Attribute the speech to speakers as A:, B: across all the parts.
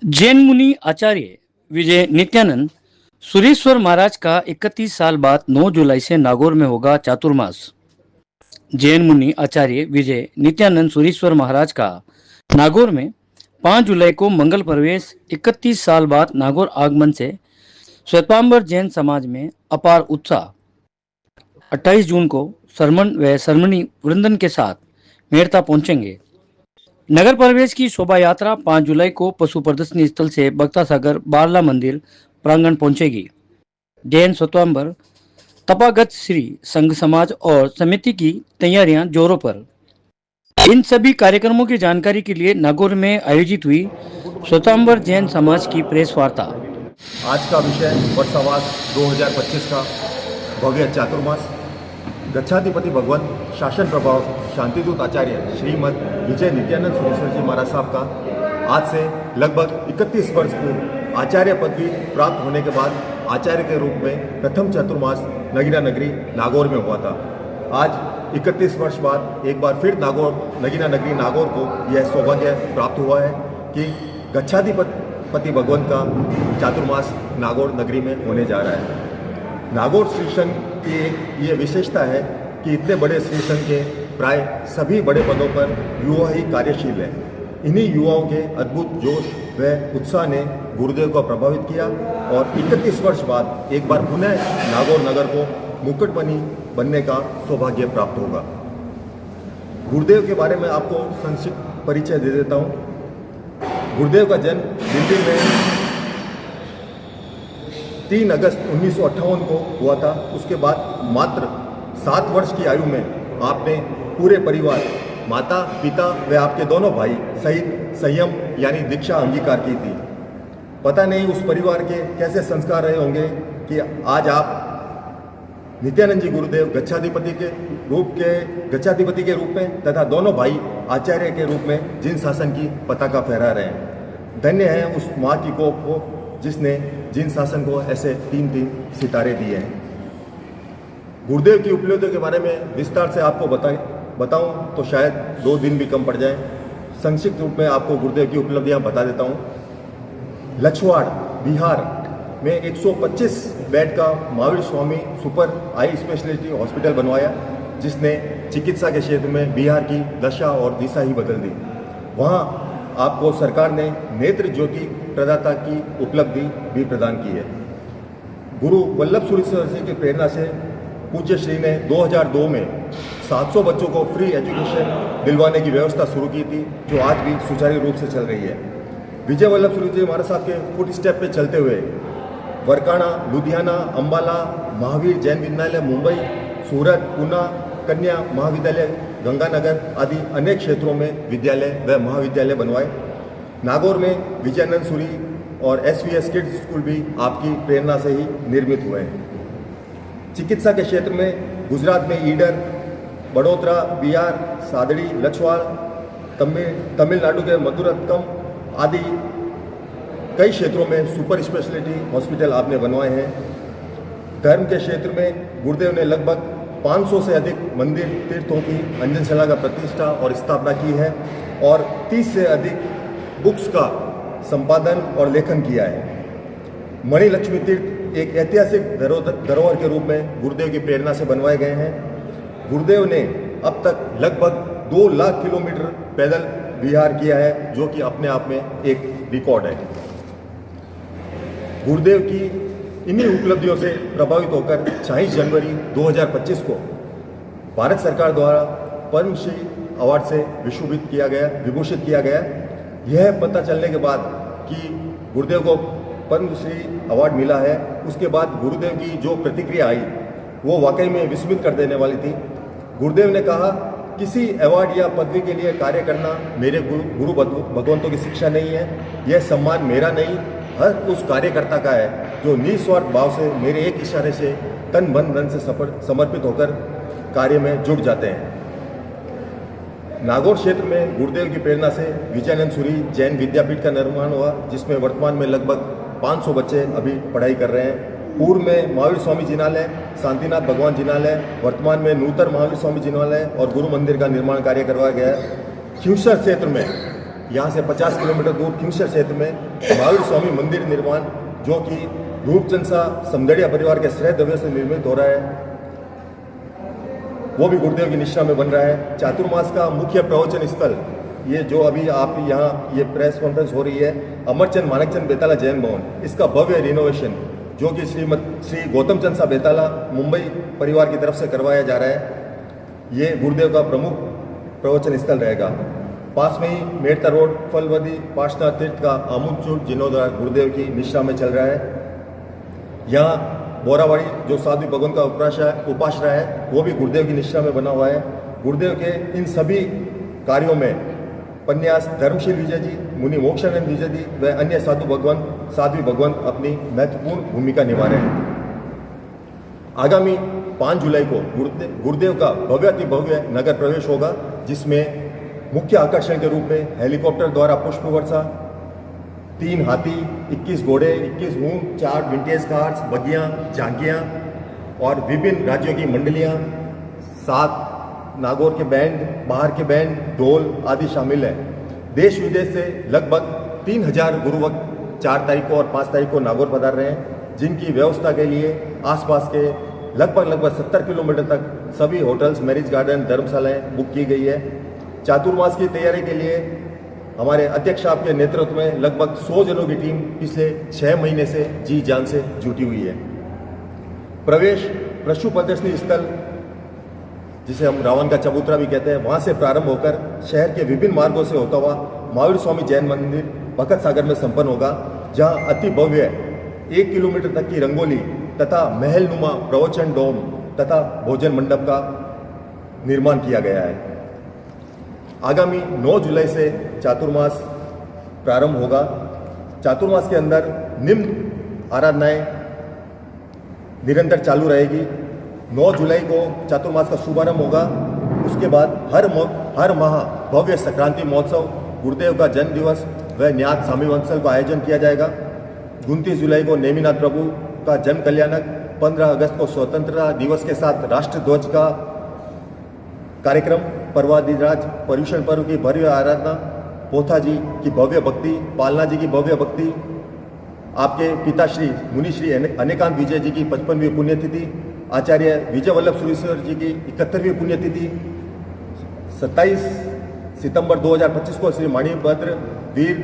A: जैन मुनि आचार्य विजय नित्यानंद सुरेश्वर महाराज का 31 साल बाद 9 जुलाई से नागौर में होगा चातुर्मास। जैन मुनि आचार्य विजय नित्यानंद सुरेश्वर महाराज का नागौर में 5 जुलाई को मंगल प्रवेश, 31 साल बाद नागौर आगमन से श्वेतांबर जैन समाज में अपार उत्साह। 28 जून को सरमन व सरमनी वृंदन के साथ मेड़ता पहुंचेंगे। नगर प्रवेश की शोभा यात्रा 5 जुलाई को पशु प्रदर्शनी स्थल से बक्ता सागर बारला मंदिर प्रांगण पहुंचेगी। जैन श्वेतांबर तपागत श्री संघ समाज और समिति की तैयारियां जोरों पर। इन सभी कार्यक्रमों की जानकारी के लिए नागौर में आयोजित हुई श्वेतांबर जैन समाज की प्रेस वार्ता।
B: आज का विषय वर्षावास 2025 का भव्य चातुर्मास। गच्छाधिपति भगवान शासन प्रभाव शांतिदूत आचार्य श्रीमद विजय नित्यानंद सुरेश्वर जी महाराज साहब का आज से लगभग 31 वर्ष पूर्व आचार्य पदवी प्राप्त होने के बाद आचार्य के रूप में प्रथम चातुर्मास नगीना नगरी नागौर में हुआ था। आज 31 वर्ष बाद एक बार फिर नगीना नगरी नागौर को यह सौभाग्य प्राप्त हुआ है कि गच्छाधिपति भगवान का चातुर्मास नागौर नगरी में होने जा रहा है। नागौर श्री संघ की एक ये विशेषता है कि इतने बड़े श्री संघ के प्राय सभी बड़े पदों पर युवा ही कार्यशील है। इन्हीं युवाओं के अद्भुत जोश व उत्साह ने गुरुदेव को प्रभावित किया और 31 वर्ष बाद एक बार पुनः नागौर नगर को मुकुटमणि बनने का सौभाग्य प्राप्त होगा। गुरुदेव के बारे में आपको संक्षिप्त परिचय दे देता हूँ। गुरुदेव का जन्म दिल्ली में 3 अगस्त 1958 को हुआ था। उसके बाद मात्र 7 वर्ष की आयु में आपने पूरे परिवार, माता पिता व आपके दोनों भाई सहित संयम यानी दीक्षा अंगीकार की थी। पता नहीं उस परिवार के कैसे संस्कार रहे होंगे कि आज आप नित्यानंद जी गुरुदेव गच्छाधिपति के रूप में तथा दोनों भाई आचार्य के रूप में जिन शासन की पताका फहरा रहे हैं। धन्य है उस माँ की कोख को जिसने जिन शासन को ऐसे 3-3 सितारे दिए हैं। गुरुदेव की उपलब्धियों के बारे में विस्तार से आपको बताऊं तो शायद 2 दिन भी कम पड़ जाए। संक्षिप्त रूप में आपको गुरुदेव की उपलब्धियां बता देता हूं। लछवाड़ बिहार में 125 बेड का महावीर स्वामी सुपर आई स्पेशलिटी हॉस्पिटल बनवाया, जिसने चिकित्सा के क्षेत्र में बिहार की दशा और दिशा ही बदल दी। वहाँ आपको सरकार ने नेत्र ज्योति प्रदाता की उपलब्धि भी प्रदान की है। गुरु वल्लभ सुरेश्वर जी की प्रेरणा से पूज्य श्री ने 2002 में 700 बच्चों को फ्री एजुकेशन दिलवाने की व्यवस्था शुरू की थी, जो आज भी सुचारू रूप से चल रही है। विजय वल्लभ सुरेश्वर जी महाराज साहब के फुट स्टेप पे चलते हुए वरकाना, लुधियाना, अम्बाला, महावीर जैन विद्यालय मुंबई, सूरत, पुणे, कन्या महाविद्यालय गंगानगर आदि अनेक क्षेत्रों में विद्यालय व महाविद्यालय बनवाए। नागौर में विजयानंद सूरी और SVS किड्स स्कूल भी आपकी प्रेरणा से ही निर्मित हुए हैं। चिकित्सा के क्षेत्र में गुजरात में ईडर, बड़ोदरा, बिहार, सादड़ी, लछवाड़, तमिलनाडु के मदुरत्कम आदि कई क्षेत्रों में सुपर स्पेशलिटी हॉस्पिटल आपने बनवाए हैं। धर्म के क्षेत्र में गुरुदेव ने लगभग 500 से अधिक मंदिर तीर्थों की अंजनशाला का प्रतिष्ठा और स्थापना की है और 30 से अधिक बुक्स का संपादन और लेखन किया है। मणिलक्ष्मी तीर्थ एक ऐतिहासिक धरोहर के रूप में गुरुदेव की प्रेरणा से बनवाए गए हैं। गुरुदेव ने अब तक लगभग 2 लाख किलोमीटर पैदल विहार किया है, जो कि अपने आप में एक रिकॉर्ड है। गुरुदेव की इन्हीं उपलब्धियों से प्रभावित होकर 26 जनवरी 2025 को भारत सरकार द्वारा पद्मश्री अवार्ड से विभूषित किया गया। यह पता चलने के बाद कि गुरुदेव को पद्मश्री अवार्ड मिला है, उसके बाद गुरुदेव की जो प्रतिक्रिया आई वो वाकई में विस्मित कर देने वाली थी। गुरुदेव ने कहा, किसी अवार्ड या पदवी के लिए कार्य करना मेरे गुरु भगवंतों की शिक्षा नहीं है। यह सम्मान मेरा नहीं, हर उस कार्यकर्ता का है जो निस्वार्थ भाव से मेरे एक इशारे से तन मन धन से समर्पित होकर कार्य में जुट जाते हैं। नागौर क्षेत्र में गुरुदेव की प्रेरणा से विजयानंद सूरी जैन विद्यापीठ का निर्माण हुआ, जिसमें वर्तमान में लगभग 500 बच्चे अभी पढ़ाई कर रहे हैं। पूर्व में महावीर स्वामी जिनालय, शांतिनाथ भगवान जिनालय, वर्तमान में नूतन महावीर स्वामी जिनालय और गुरु मंदिर का निर्माण कार्य करवाया गया है। खिवसर क्षेत्र में यहाँ से 50 किलोमीटर दूर किंगशर क्षेत्र में महावीर स्वामी मंदिर निर्माण, जो कि रूपचंद सा समदड़िया परिवार के श्रेय द्रव्य से निर्मित हो रहा है, वो भी गुरुदेव की निष्ठा में बन रहा है। चातुर्मास का मुख्य प्रवचन स्थल ये जो अभी आप यहाँ ये प्रेस कॉन्फ्रेंस हो रही है, अमरचंद माणकचंद बेताला जैन भवन, इसका भव्य रिनोवेशन जो कि श्री गौतम चंद सा बेताला मुंबई परिवार की तरफ से करवाया जा रहा है, ये गुरुदेव का प्रमुख प्रवचन स्थल रहेगा। पास में ही मेड़ता रोड फलवदी पार्श्वनाथ तीर्थ का आमुदचूट जीर्णोद्धार गुरुदेव की निष्ठा में चल रहा है। यहाँ बोरावाड़ी जो साध्वी भगवान का उपाश्रय है वो भी गुरुदेव की निष्ठा में बना हुआ है। गुरुदेव के इन सभी कार्यों में पन्यास धर्मशील विजय जी, मुनि मोक्षानंद विजय जी व अन्य साध्वी भगवान अपनी महत्वपूर्ण भूमिका निभा रहे हैं। आगामी 5 जुलाई को गुरुदेव का भव्याति भव्य नगर प्रवेश होगा, जिसमें मुख्य आकर्षण के रूप में हेलीकॉप्टर द्वारा पुष्प वर्षा, 3 हाथी, 21 घोड़े, 21 ऊंट, 4 विंटेज कार्स, बगियां, झांकियां और विभिन्न राज्यों की मंडलियां, 7 नागौर के बैंड, बाहर के बैंड, ढोल आदि शामिल है। देश विदेश से लगभग 3000 गुरुभक्त 4 तारीख को और 5 तारीख को नागौर पधार रहे हैं, जिनकी व्यवस्था के लिए आसपास के लगभग 70 किलोमीटर तक सभी होटल्स, मैरिज गार्डन, धर्मशालाएं बुक की गई है। चातुर्मास की तैयारी के लिए हमारे अध्यक्ष साहब के नेतृत्व में लगभग 100 जनों की टीम पिछले 6 महीने से जी जान से जुटी हुई है। प्रवेश पशु प्रदर्शनी स्थल, जिसे हम रावण का चबूतरा भी कहते हैं, वहाँ से प्रारंभ होकर शहर के विभिन्न मार्गों से होता हुआ महावीर स्वामी जैन मंदिर भगत सागर में संपन्न होगा, जहाँ अति भव्य 1 किलोमीटर तक की रंगोली तथा महलनुमा प्रवचन डोम तथा भोजन मंडप का निर्माण किया गया है। आगामी 9 जुलाई से चातुर्मास प्रारंभ होगा। चातुर्मास के अंदर निम्न आराधनाएं निरंतर चालू रहेगी। 9 जुलाई को चातुर्मास का शुभारंभ होगा। उसके बाद हर माह भव्य संक्रांति महोत्सव, गुरुदेव का जन्म दिवस व न्यात स्वामी वंशल का आयोजन किया जाएगा। 29 जुलाई को नेमिनाथ प्रभु का जन्म कल्याणक, 15 अगस्त को स्वतंत्रता दिवस के साथ राष्ट्र ध्वज का कार्यक्रम, पर्वाधिराज पर्यूषण पर्व की भव्य आराधना, पोथा जी की भव्य भक्ति, पालना जी की भव्य भक्ति, आपके पिताश्री मुनिश्री अनेकांत विजय जी की 55वीं पुण्यतिथि, आचार्य विजय वल्लभ सुरेश्वर जी की 71वीं पुण्यतिथि, 27 सितंबर 2025 को श्री मणिभद्र वीर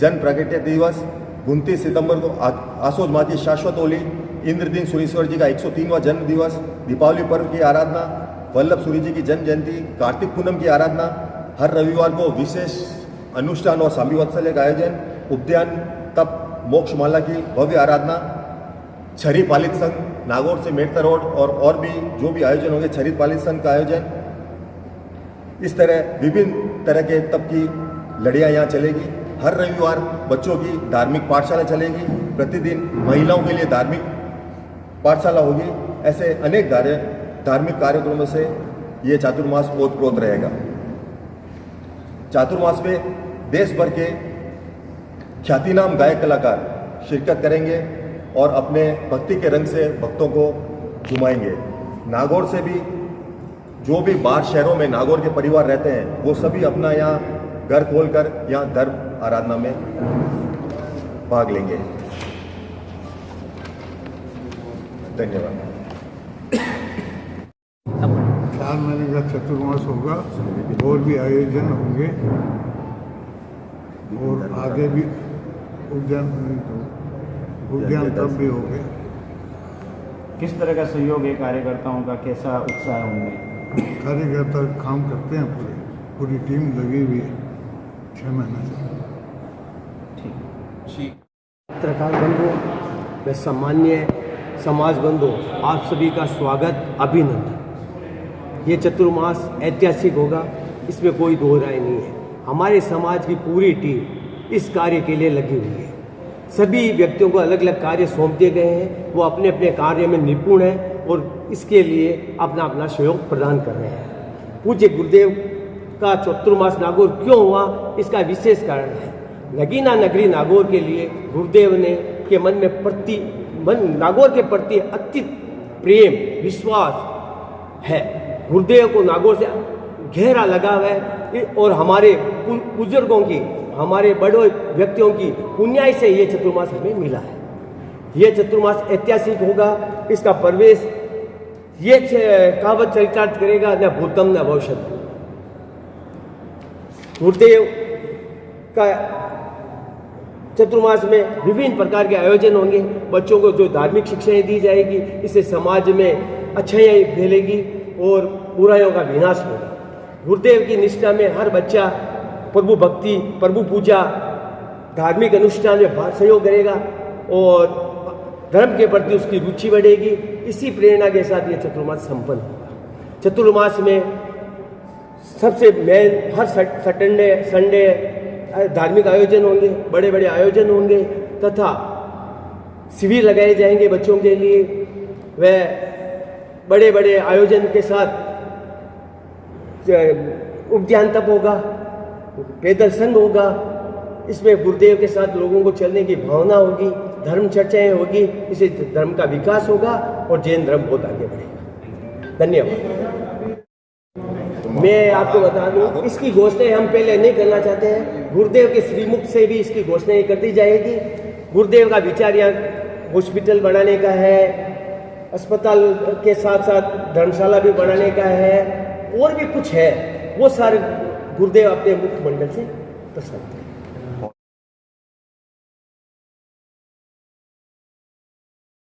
B: जन प्रागट्य दिवस, 29 सितंबर को आसोज माँ की शाश्वत होली, इंद्रदीन सुरेश्वर जी का 103वां जन्म दिवस, दीपावली पर्व की आराधना, वल्लभ सूरी जी की जन्म जयंती, कार्तिक पूनम की आराधना, हर रविवार को विशेष अनुष्ठान और स्वामी वात्सल्य का आयोजन, उद्यान तप मोक्षमाला की भव्य आराधना, छरी पालित संघ नागौर से मेड़ता रोड और भी जो भी आयोजन होंगे, छरी पालित संघ का आयोजन। इस तरह विभिन्न तरह के तप की लड़ियाँ यहाँ चलेगी। हर रविवार बच्चों की धार्मिक पाठशाला चलेगी, प्रतिदिन महिलाओं के लिए धार्मिक पाठशाला होगी। ऐसे अनेक धार्मिक कार्यक्रमों से ये चातुर्मास ओतप्रोत रहेगा। चातुर्मास में देश भर के ख्यातिनाम गायक कलाकार शिरकत करेंगे और अपने भक्ति के रंग से भक्तों को झुमाएंगे। नागौर से भी जो भी बाहर शहरों में नागौर के परिवार रहते हैं, वो सभी अपना यहाँ घर खोलकर यहाँ धर्म आराधना में भाग लेंगे। धन्यवाद।
C: 4 महीने का चतुर्मास होगा और भी आयोजन होंगे और आगे भी उद्यान तब भी होंगे।
D: किस तरह का सहयोग है कार्यकर्ताओं का, कैसा उत्साह होंगे?
C: कार्यकर्ता काम करते हैं, पूरी टीम लगी हुई है 6 महीने से।
E: पत्रकार बंधु व सामान्य समाज बंधु, आप सभी का स्वागत, अभिनंदन। ये चतुर्मास ऐतिहासिक होगा, इसमें कोई दो राय नहीं है। हमारे समाज की पूरी टीम इस कार्य के लिए लगी हुई है। सभी व्यक्तियों को अलग अलग कार्य सौंप दिए गए हैं, वो अपने अपने कार्य में निपुण हैं और इसके लिए अपना अपना सहयोग प्रदान कर रहे हैं। पूज्य गुरुदेव का चतुर्मास नागौर क्यों हुआ, इसका विशेष कारण है। नगीना नगरी नागौर के लिए गुरुदेव ने के मन में नागौर के प्रति अति प्रेम विश्वास है। गुरुदेव को नागौर से गहरा लगाव है और हमारे बुजुर्गों की हमारे बड़ों व्यक्तियों की पुण्याई से ये चतुर्मास हमें मिला है। ये चतुर्मास ऐतिहासिक होगा। इसका प्रवेश ये कहावत चरितार्थ करेगा, न भूतम न भविष्यत। गुरुदेव का चतुर्मास में विभिन्न प्रकार के आयोजन होंगे। बच्चों को जो धार्मिक शिक्षाएं दी जाएगी, इससे समाज में अच्छाई फैलेगी और बुराइयों का विनाश होगा। गुरुदेव की निष्ठा में हर बच्चा प्रभु भक्ति, प्रभु पूजा, धार्मिक अनुष्ठान में सहयोग करेगा और धर्म के प्रति उसकी रुचि बढ़ेगी। इसी प्रेरणा के साथ ये चतुर्मास संपन्न होगा। चतुर्मास में सबसे मेन हर सैटरडे संडे धार्मिक आयोजन होंगे, बड़े बड़े आयोजन होंगे तथा शिविर लगाए जाएंगे बच्चों के लिए। वह बड़े बड़े आयोजन के साथ उद्यान तप होगा, पैदल संघ होगा। इसमें गुरुदेव के साथ लोगों को चलने की भावना होगी, धर्म चर्चाएं होगी। इससे धर्म का विकास होगा और जैन धर्म बहुत आगे बढ़ेगा। धन्यवाद। मैं आपको बता दूं, इसकी घोषणा हम पहले नहीं करना चाहते हैं। गुरुदेव के श्रीमुख से भी इसकी घोषणा कर दी जाएगी। गुरुदेव का विचार यहाँ हॉस्पिटल बनाने का है, अस्पताल के साथ साथ धर्मशाला भी बनाने का है और भी कुछ है। वो सारे गुरुदेव अपने मुख्य मंडल से प्रसाद करें।